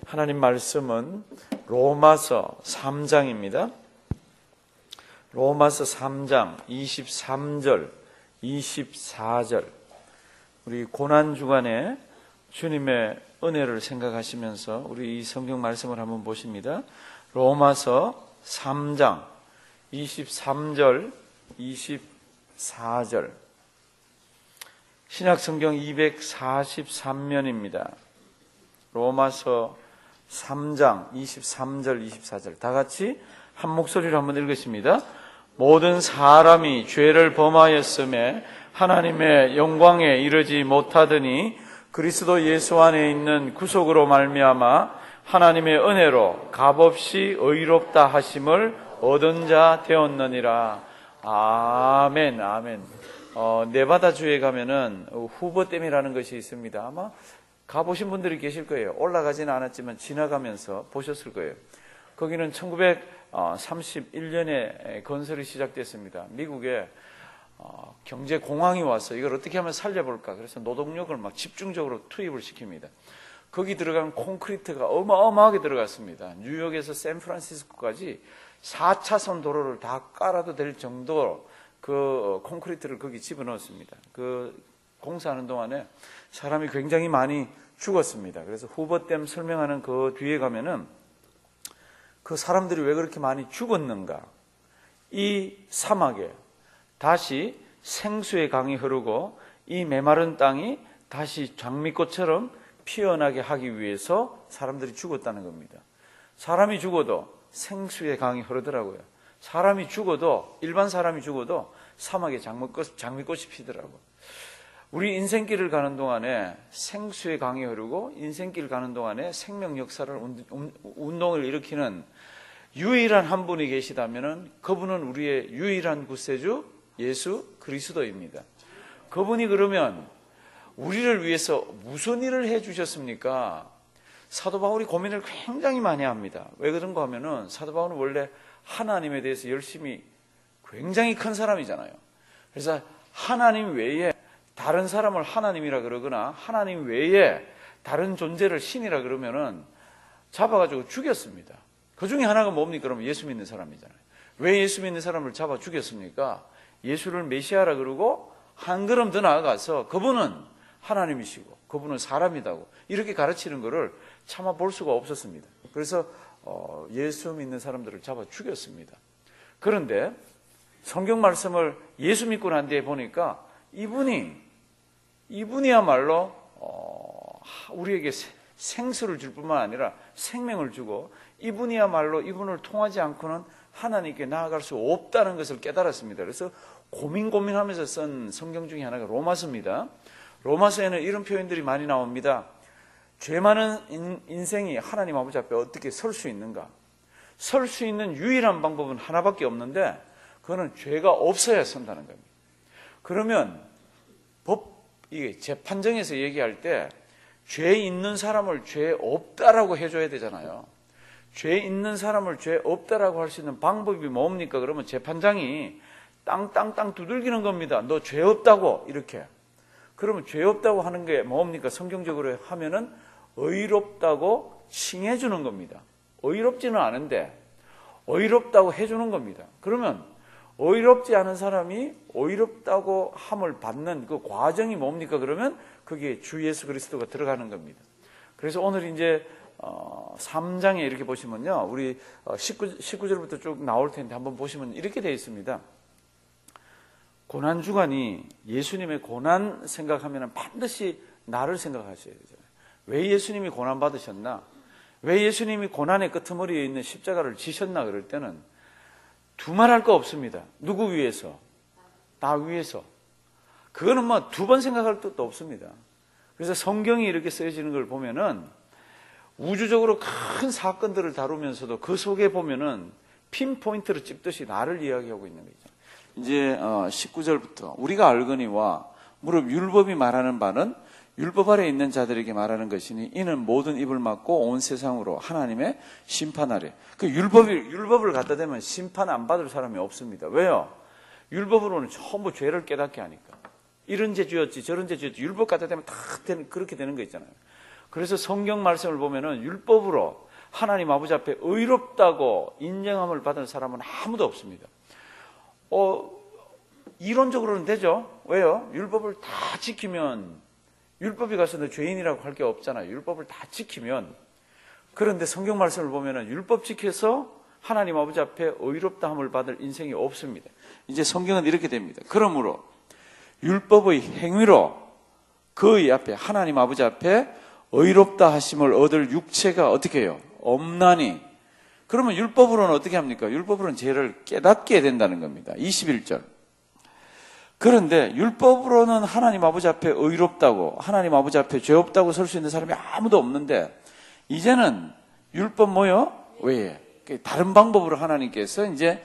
하나님 말씀은 로마서 3장입니다. 로마서 3장 23절, 24절. 우리 고난주간에 주님의 은혜를 생각하시면서 우리 이 성경 말씀을 한번 보십니다. 로마서 3장 23절, 24절. 신약성경 243면입니다. 로마서 3장 23절 24절 다 같이 한 목소리로 한번 읽으십니다. 모든 사람이 죄를 범하였음에 하나님의 영광에 이르지 못하더니 그리스도 예수 안에 있는 구속으로 말미암아 하나님의 은혜로 값없이 의롭다 하심을 얻은 자 되었느니라. 아멘, 아멘. 네바다 주에 가면은 후보댐이라는 것이 있습니다. 아마 가보신 분들이 계실 거예요. 올라가지는 않았지만 지나가면서 보셨을 거예요. 거기는 1931년에 건설이 시작됐습니다. 미국에 경제공황이 와서 이걸 어떻게 하면 살려볼까. 그래서 노동력을 막 집중적으로 투입을 시킵니다. 거기 들어간 콘크리트가 어마어마하게 들어갔습니다. 뉴욕에서 샌프란시스코까지 4차선 도로를 다 깔아도 될 정도로 그 콘크리트를 거기 집어넣었습니다. 그 공사하는 동안에 사람이 굉장히 많이 죽었습니다. 그래서 후보댐 설명하는 그 뒤에 가면은 그 사람들이 왜 그렇게 많이 죽었는가. 이 사막에 다시 생수의 강이 흐르고 이 메마른 땅이 다시 장미꽃처럼 피어나게 하기 위해서 사람들이 죽었다는 겁니다. 사람이 죽어도 생수의 강이 흐르더라고요. 사람이 죽어도, 일반 사람이 죽어도 사막에 장미꽃이 피더라고요. 우리 인생길을 가는 동안에 생수의 강이 흐르고 인생길 가는 동안에 생명 역사를 운동을 일으키는 유일한 한 분이 계시다면 그분은 우리의 유일한 구세주 예수 그리스도입니다. 그분이 그러면 우리를 위해서 무슨 일을 해 주셨습니까? 사도 바울이 고민을 굉장히 많이 합니다. 왜 그런가 하면은 사도 바울은 원래 하나님에 대해서 열심히 굉장히 큰 사람이잖아요. 그래서 하나님 외에 다른 사람을 하나님이라 그러거나 하나님 외에 다른 존재를 신이라 그러면은 잡아가지고 죽였습니다. 그 중에 하나가 뭡니까? 그러면 예수 믿는 사람이잖아요. 왜 예수 믿는 사람을 잡아 죽였습니까? 예수를 메시아라 그러고 한 걸음 더 나아가서 그분은 하나님이시고 그분은 사람이다고 이렇게 가르치는 것을 참아 볼 수가 없었습니다. 그래서 예수 믿는 사람들을 잡아 죽였습니다. 그런데 성경 말씀을 예수 믿고 난 뒤에 보니까 이분이야말로 우리에게 생수를 줄 뿐만 아니라 생명을 주고 이분이야말로 이분을 통하지 않고는 하나님께 나아갈 수 없다는 것을 깨달았습니다. 그래서 고민하면서 쓴 성경 중에 하나가 로마서입니다. 로마서에는 이런 표현들이 많이 나옵니다. 죄 많은 인생이 하나님 아버지 앞에 어떻게 설 수 있는가? 설 수 있는 유일한 방법은 하나밖에 없는데 그거는 죄가 없어야 선다는 겁니다. 그러면 이게 재판정에서 얘기할 때 죄 있는 사람을 죄 없다라고 해줘야 되잖아요. 죄 있는 사람을 죄 없다라고 할 수 있는 방법이 뭡니까? 그러면 재판장이 땅 두들기는 겁니다. 너 죄 없다고 이렇게. 그러면 죄 없다고 하는 게 뭡니까? 성경적으로 하면은 의롭다고 칭해주는 겁니다. 의롭지는 않은데 의롭다고 해주는 겁니다. 그러면 의롭지 않은 사람이 의롭다고 함을 받는 그 과정이 뭡니까? 그러면 그게 주 예수 그리스도가 들어가는 겁니다. 그래서 오늘 이제 3장에 이렇게 보시면요. 우리 19절부터 쭉 나올 텐데 한번 보시면 이렇게 되어 있습니다. 고난주간이 예수님의 고난 생각하면 반드시 나를 생각하셔야 되잖아요. 왜 예수님이 고난 받으셨나? 왜 예수님이 고난의 끄트머리에 있는 십자가를 지셨나? 그럴 때는 두말할 거 없습니다. 누구 위해서? 나 위해서. 그거는 뭐 두 번 생각할 것도 없습니다. 그래서 성경이 이렇게 쓰여지는 걸 보면은 우주적으로 큰 사건들을 다루면서도 그 속에 보면은 핀포인트를 찝듯이 나를 이야기하고 있는 거죠. 이제 19절부터 우리가 알거니와 무릇 율법이 말하는 바는 율법 아래 있는 자들에게 말하는 것이니 이는 모든 입을 막고 온 세상으로 하나님의 심판하래. 그 율법을 갖다 대면 심판 안 받을 사람이 없습니다. 왜요? 율법으로는 전부 죄를 깨닫게 하니까. 이런 죄 지었지 저런 죄 지었지 율법 갖다 대면 다 그렇게 되는 거 있잖아요. 그래서 성경 말씀을 보면은 율법으로 하나님 아버지 앞에 의롭다고 인정함을 받은 사람은 아무도 없습니다. 이론적으로는 되죠. 왜요? 율법을 다 지키면, 율법에 가서 너 죄인이라고 할 게 없잖아요. 율법을 다 지키면. 그런데 성경 말씀을 보면은 율법 지켜서 하나님 아버지 앞에 의롭다함을 받을 인생이 없습니다. 이제 성경은 이렇게 됩니다. 그러므로 율법의 행위로 그의 앞에, 하나님 아버지 앞에 의롭다 하심을 얻을 육체가 어떻게 해요? 없나니. 그러면 율법으로는 어떻게 합니까? 율법으로는 죄를 깨닫게 된다는 겁니다. 21절. 그런데 율법으로는 하나님 아버지 앞에 의롭다고, 하나님 아버지 앞에 죄 없다고 설 수 있는 사람이 아무도 없는데, 이제는 율법 뭐요? 외에 다른 방법으로 하나님께서 이제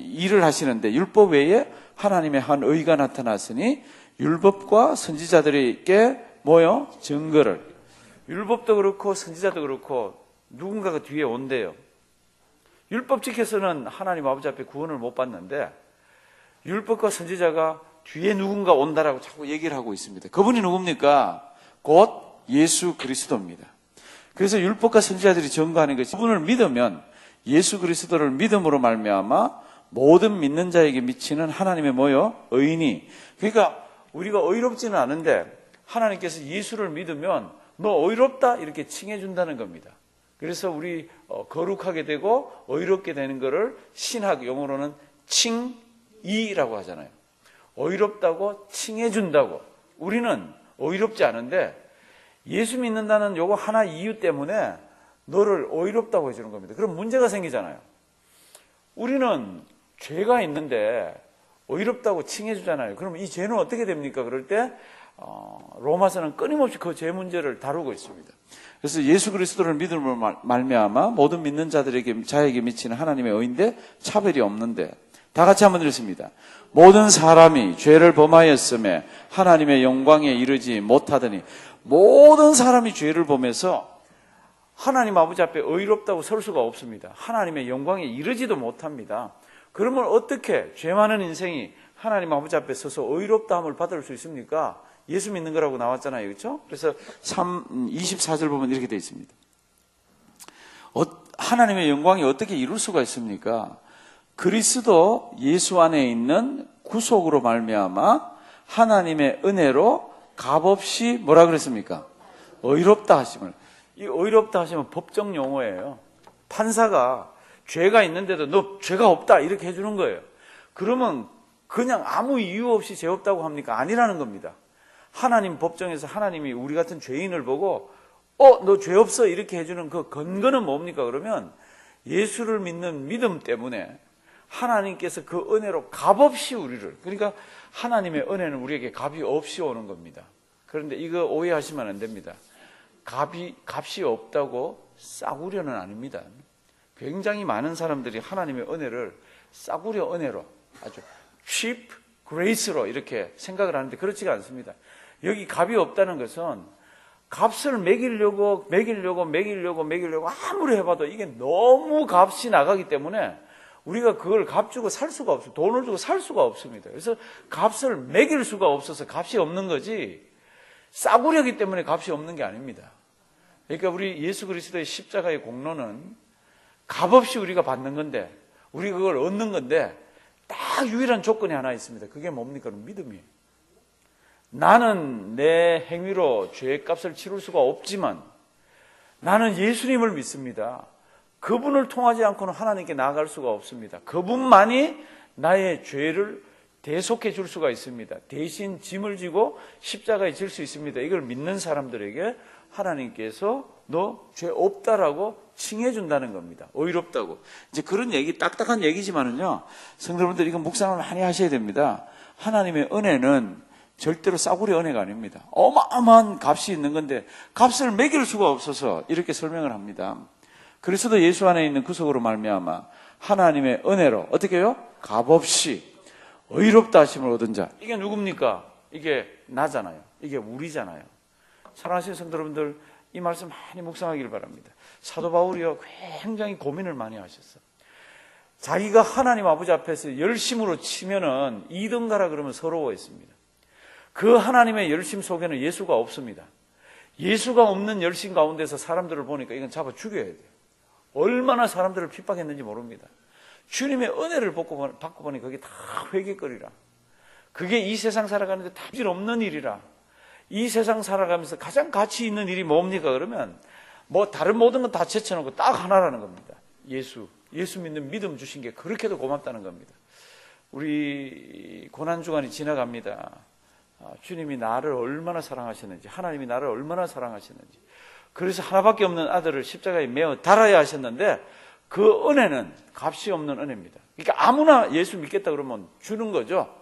일을 하시는데, 율법 외에 하나님의 한 의가 나타났으니 율법과 선지자들에게 뭐요? 증거를. 율법도 그렇고 선지자도 그렇고 누군가가 뒤에 온대요. 율법 지켜서는 하나님 아버지 앞에 구원을 못 받는데, 율법과 선지자가 뒤에 누군가 온다라고 자꾸 얘기를 하고 있습니다. 그분이 누굽니까? 곧 예수 그리스도입니다. 그래서 율법과 선지자들이 증거하는 것이, 그분을 믿으면, 예수 그리스도를 믿음으로 말미암아 모든 믿는 자에게 미치는 하나님의 뭐요? 의인이. 그러니까 우리가 의롭지는 않은데 하나님께서 예수를 믿으면 너 의롭다 이렇게 칭해 준다는 겁니다. 그래서 우리 거룩하게 되고 의롭게 되는 것을 신학 용어로는 칭의라고 하잖아요. 의롭다고 칭해 준다고. 우리는 의롭지 않은데 예수 믿는다는 요거 하나 이유 때문에 너를 의롭다고 해주는 겁니다. 그럼 문제가 생기잖아요. 우리는 죄가 있는데 의롭다고 칭해 주잖아요. 그럼 이 죄는 어떻게 됩니까? 그럴 때 로마서는 끊임없이 그 죄 문제를 다루고 있습니다. 그래서 예수 그리스도를 믿음으로 말미암아 모든 믿는 자에게 미치는 하나님의 의인데 차별이 없는데, 다 같이 한번 읽습니다. 모든 사람이 죄를 범하였음에 하나님의 영광에 이르지 못하더니. 모든 사람이 죄를 범해서 하나님 아버지 앞에 의롭다고 설 수가 없습니다. 하나님의 영광에 이르지도 못합니다. 그러면 어떻게 죄 많은 인생이 하나님 아버지 앞에 서서 의롭다함을 받을 수 있습니까? 예수 믿는 거라고 나왔잖아요. 그렇죠? 그래서 24절 보면 이렇게 되어 있습니다. 하나님의 영광이 어떻게 이룰 수가 있습니까? 그리스도 예수 안에 있는 구속으로 말미암아 하나님의 은혜로 값없이 뭐라 그랬습니까? 의롭다 하심을. 이 의롭다 하시면 법정 용어예요. 판사가 죄가 있는데도 너 죄가 없다 이렇게 해주는 거예요. 그러면 그냥 아무 이유 없이 죄 없다고 합니까? 아니라는 겁니다. 하나님 법정에서 하나님이 우리 같은 죄인을 보고 너 죄 없어 이렇게 해주는 그 근거는 뭡니까? 그러면 예수를 믿는 믿음 때문에 하나님께서 그 은혜로 값없이 우리를, 그러니까 하나님의 은혜는 우리에게 값이 없이 오는 겁니다. 그런데 이거 오해하시면 안 됩니다. 값이 없다고 싸구려는 아닙니다. 굉장히 많은 사람들이 하나님의 은혜를 싸구려 은혜로, 아주 cheap grace로 이렇게 생각을 하는데 그렇지가 않습니다. 여기 값이 없다는 것은 값을 매기려고 아무리 해봐도 이게 너무 값이 나가기 때문에 우리가 그걸 값 주고 살 수가 없어요. 돈을 주고 살 수가 없습니다. 그래서 값을 매길 수가 없어서 값이 없는 거지, 싸구려기 때문에 값이 없는 게 아닙니다. 그러니까 우리 예수 그리스도의 십자가의 공로는 값없이 우리가 받는 건데, 우리가 그걸 얻는 건데, 딱 유일한 조건이 하나 있습니다. 그게 뭡니까? 믿음이에요. 나는 내 행위로 죄의 값을 치를 수가 없지만 나는 예수님을 믿습니다. 그분을 통하지 않고는 하나님께 나아갈 수가 없습니다. 그분만이 나의 죄를 대속해 줄 수가 있습니다. 대신 짐을 지고 십자가에 질 수 있습니다. 이걸 믿는 사람들에게 하나님께서 너 죄 없다라고 칭해 준다는 겁니다. 의롭다고. 이제 그런 얘기, 딱딱한 얘기지만은요, 성도분들 이거 묵상을 많이 하셔야 됩니다. 하나님의 은혜는 절대로 싸구려 은혜가 아닙니다. 어마어마한 값이 있는 건데 값을 매길 수가 없어서 이렇게 설명을 합니다. 그리스도 예수 안에 있는 구속으로 말미암아 하나님의 은혜로 어떻게 해요? 값없이 의롭다 하심을 얻은 자. 이게 누굽니까? 이게 나잖아요. 이게 우리잖아요. 사랑하시는 성도 여러분들, 이 말씀 많이 묵상하기를 바랍니다. 사도 바울이요, 굉장히 고민을 많이 하셨어. 자기가 하나님 아버지 앞에서 열심으로 치면은 2등 가라 그러면 서러워했습니다. 그 하나님의 열심 속에는 예수가 없습니다. 예수가 없는 열심 가운데서 사람들을 보니까 이건 잡아 죽여야 돼요. 얼마나 사람들을 핍박했는지 모릅니다. 주님의 은혜를 받고 보니 그게 다 회개거리라. 그게 이 세상 살아가는데 답질 없는 일이라. 이 세상 살아가면서 가장 가치 있는 일이 뭡니까? 그러면 뭐 다른 모든 건 다 제쳐놓고 딱 하나라는 겁니다. 예수 믿는 믿음 주신 게 그렇게도 고맙다는 겁니다. 우리 고난주간이 지나갑니다. 주님이 나를 얼마나 사랑하셨는지, 하나님이 나를 얼마나 사랑하셨는지, 그래서 하나밖에 없는 아들을 십자가에 매어 달아야 하셨는데 그 은혜는 값이 없는 은혜입니다. 그러니까 아무나 예수 믿겠다 그러면 주는 거죠.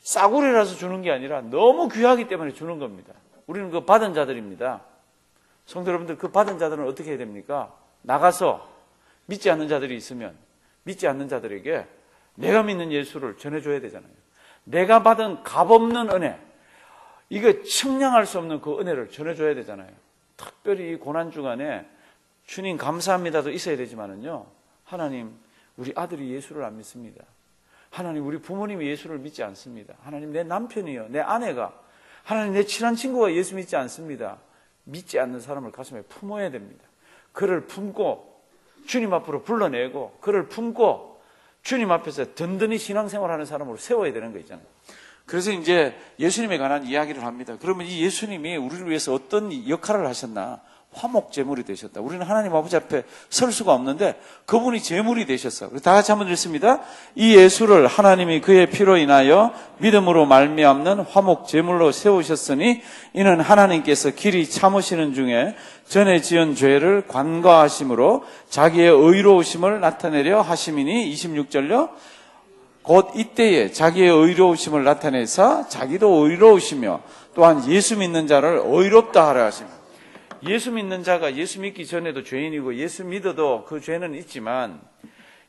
싸구려라서 주는 게 아니라 너무 귀하기 때문에 주는 겁니다. 우리는 그 받은 자들입니다. 성도 여러분들, 그 받은 자들은 어떻게 해야 됩니까? 나가서 믿지 않는 자들이 있으면 믿지 않는 자들에게 내가 믿는 예수를 전해줘야 되잖아요. 내가 받은 값없는 은혜, 이거 측량할 수 없는 그 은혜를 전해줘야 되잖아요. 특별히 이 고난주간에 주님 감사합니다도 있어야 되지만은요, 하나님 우리 아들이 예수를 안 믿습니다. 하나님 우리 부모님이 예수를 믿지 않습니다. 하나님 내 남편이요, 내 아내가, 하나님 내 친한 친구가 예수 믿지 않습니다. 믿지 않는 사람을 가슴에 품어야 됩니다. 그를 품고 주님 앞으로 불러내고 그를 품고 주님 앞에서 든든히 신앙생활하는 사람으로 세워야 되는 거 있잖아요. 그래서 이제 예수님에 관한 이야기를 합니다. 그러면 이 예수님이 우리를 위해서 어떤 역할을 하셨나? 화목제물이 되셨다. 우리는 하나님 아버지 앞에 설 수가 없는데 그분이 제물이 되셨어. 다 같이 한번 읽습니다. 이 예수를 하나님이 그의 피로 인하여 믿음으로 말미암는 화목제물로 세우셨으니 이는 하나님께서 길이 참으시는 중에 전에 지은 죄를 관과하심으로 자기의 의로우심을 나타내려 하심이니 26절요. 곧 이때에 자기의 의로우심을 나타내사 자기도 의로우시며 또한 예수 믿는 자를 의롭다 하려 하십니다. 예수 믿는 자가 예수 믿기 전에도 죄인이고 예수 믿어도 그 죄는 있지만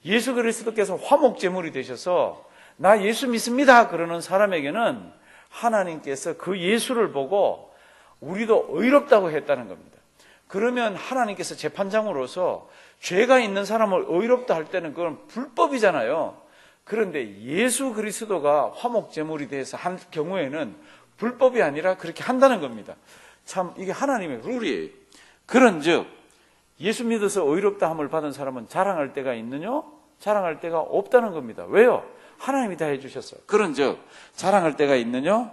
예수 그리스도께서 화목제물이 되셔서 나 예수 믿습니다 그러는 사람에게는 하나님께서 그 예수를 보고 우리도 의롭다고 했다는 겁니다. 그러면 하나님께서 재판장으로서 죄가 있는 사람을 의롭다 할 때는 그건 불법이잖아요. 그런데 예수 그리스도가 화목제물이 돼서 한 경우에는 불법이 아니라 그렇게 한다는 겁니다. 참 이게 하나님의 룰이에요. 그런즉 예수 믿어서 의롭다 함을 받은 사람은 자랑할 데가 있느냐? 자랑할 데가 없다는 겁니다. 왜요? 하나님이 다 해주셨어요. 그런즉 자랑할 데가 있느냐?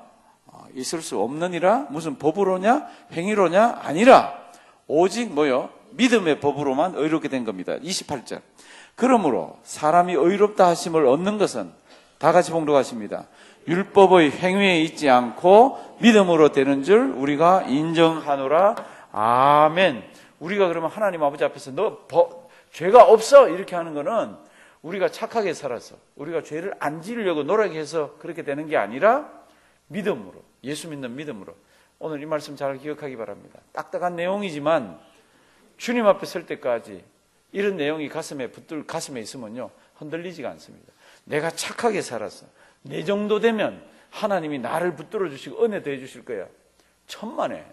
있을 수 없느니라. 무슨 법으로냐? 행위로냐? 아니라 오직 뭐요? 믿음의 법으로만 의롭게 된 겁니다. 28절. 그러므로 사람이 의롭다 하심을 얻는 것은 다 같이 봉독하십니다. 율법의 행위에 있지 않고 믿음으로 되는 줄 우리가 인정하노라. 아멘. 우리가 그러면 하나님 아버지 앞에서 너 죄가 없어 이렇게 하는 거는 우리가 착하게 살아서 우리가 죄를 안 지으려고 노력해서 그렇게 되는 게 아니라 믿음으로, 예수 믿는 믿음으로. 오늘 이 말씀 잘 기억하기 바랍니다. 딱딱한 내용이지만 주님 앞에 설 때까지 이런 내용이 가슴에 있으면요 흔들리지가 않습니다. 내가 착하게 살았어. 내 정도 되면 하나님이 나를 붙들어 주시고 은혜 더해 주실 거야. 천만에.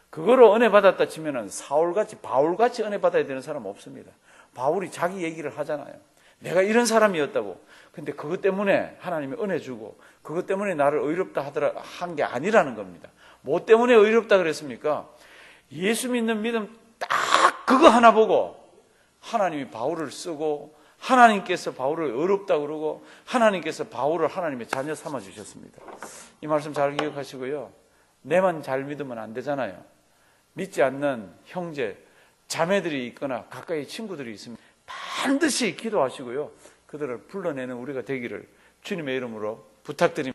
그거로 은혜 받았다 치면은 사울같이 바울같이 은혜 받아야 되는 사람 없습니다. 바울이 자기 얘기를 하잖아요. 내가 이런 사람이었다고. 근데 그것 때문에 하나님이 은혜 주고 그것 때문에 나를 의롭다 한 게 아니라는 겁니다. 뭐 때문에 의롭다 그랬습니까? 예수 믿는 믿음 딱 그거 하나 보고 하나님이 바울을 쓰고 하나님께서 바울을 의롭다 그러고 하나님께서 바울을 하나님의 자녀 삼아 주셨습니다. 이 말씀 잘 기억하시고요. 내만 잘 믿으면 안 되잖아요. 믿지 않는 형제, 자매들이 있거나 가까이 친구들이 있으면 반드시 기도하시고요. 그들을 불러내는 우리가 되기를 주님의 이름으로 부탁드립니다.